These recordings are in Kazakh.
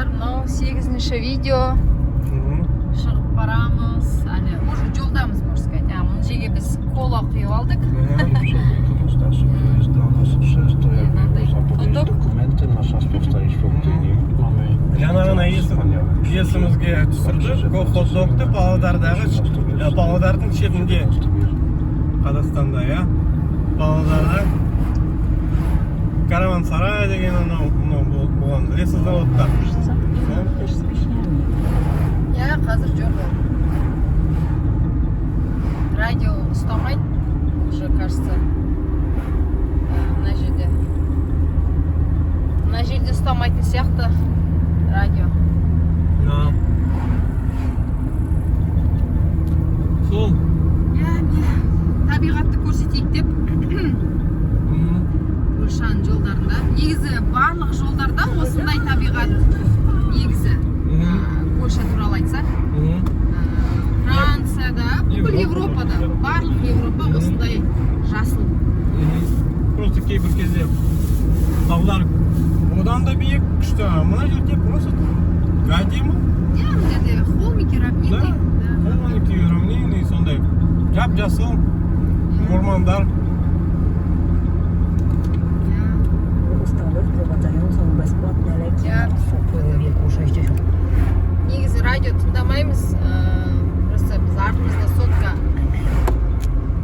достар, мынау 8-ші видео. Шығып барамыз. Әлі уже жолдамыз, можно сказать. Мына жерге біз кола құйып алдық. Жаңа ғана есімізге түсірді. Хот-догты Павлодардың шетінде, Қазақстанда, Павлодарда Караван-сарай деген болған. Білесіз заводта. Қазір жоқ. Радио ұстамайды. Уже, кажется, мына жерде ұстамайтын сияқты радио. Сол. Табиғатты көрсетейік деп Польшаның жолдарында. Негізі барлық жолдарда осындай табиғат негізі. Польша туралы айтсақ. Францияда, бүкіл Европада, барлық Европа осындай жасыл. Просто кейбір кезде таулар одан да биік күшті. Мына жерде просто әдемі. Мына жерде холмики, равнины. Холмики, равнины, сондай жап-жасыл ормандар. Ustawy wprowadzającą bezpłatne lekcje Ja. osób w wieku 60. Негізі радио тыңдамаймыз. Просто біз артымызда сотка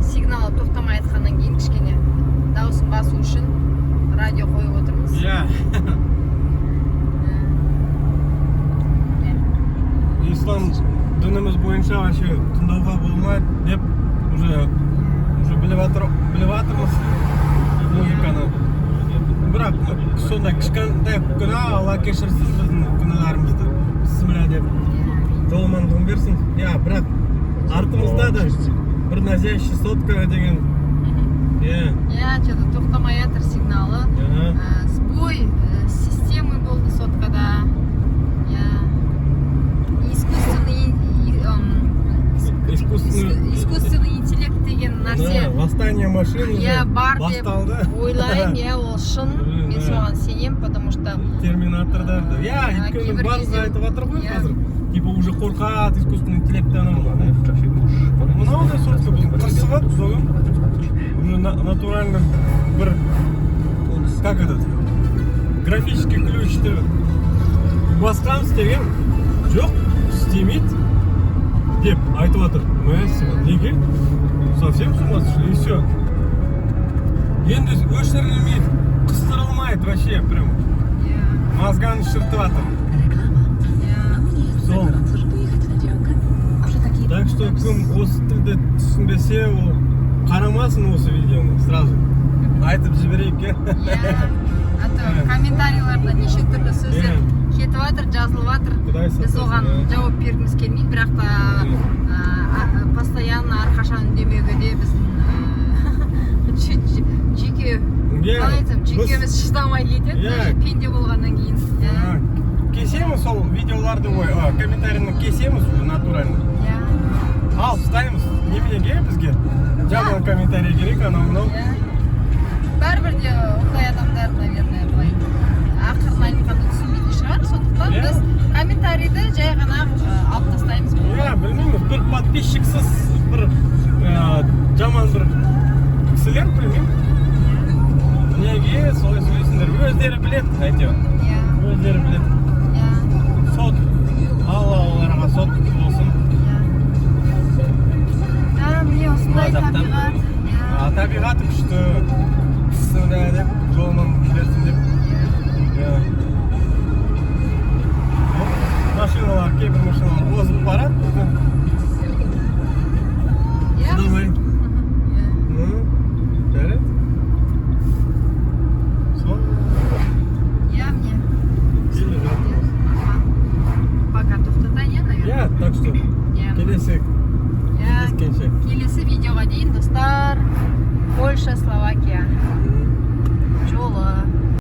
сигналы тоқтамай айтқаннан кейін кішкене дауысын басу үшін радио қойып отырмыз. Ислам дініміз бойынша вообще тыңдауға болмайды деп уже біліп жатырмыз музыканы. Бірақ сондай кішкентай күнә Алла кешірсін біздің күнәларымызды. Бісміллә деп жолымандығын берсін. Бірақ артымызда да бір назящий сотка деген. Что-то тоқтамай жатыр сигналы. Сбой системы болды соткада. Искусственный интеллект деген нәрсе. Восстание машин бар деп ойлаймын. Ол шын. Мен соған сенем, потому что терминаторда. Өйткені барысы айтып жатыр ғой қазір. Типа уже қорқады искусственный интеллекттен. Мынау да сотка бұл қырсығып соғын. Натурально бір, как этот, графический ключті басқам істеген жоқ, істемейді деп айтып жатыр. Неге? Совсем с ума сошли, и все. Енді өшірілмейді, қыстырылмайды вообще, прям мозганы шыртып жатыр. Сол. Так что кім осы тілді түсінбесе, ол қарамасын осы видеоны сразу. Айтып жіберейік, А то комментарийларда неше түрлі сөздер кетіп жатыр, жазылып жатыр. Біз оған жауап бергіміз келмейді, бірақ та постоянно әрқашан үндемеуге де біздің жүйкеміз шыдамай кетеді, пенде болғаннан кейін. Кесеміз сол видеоларды, комментарийны кесеміз натурально. Ал, ұстаймыз. Неменеге бізге? Жаман комментарий керек, анау-мынау. Бәрібірде ондай адамдар, наверное, ақырын айтқанды түсінбейтін шығар. Сондықтан біз комментарийді жай ғана алып тастаймыз. Білмейміз, бір подписчиксіз, бір жаман бір кісілер, білмеймін. Неге солай сөйлесіңдер? Өздері біледі, әйтеуір. Өздері біледі. Сот, Аллаларға сот болсын. Міне осындай табиғат. Табиғаты күшті. Бісміллә деп, жолынан берсін деп. Машиналар, кейбір машиналар озып барады. Шыдамай. Жарайды. Сол. Міне. Пока тоқтатайын, наверное. Так что, келесі видеоға дейін, достар. Польша, Словакия жолы.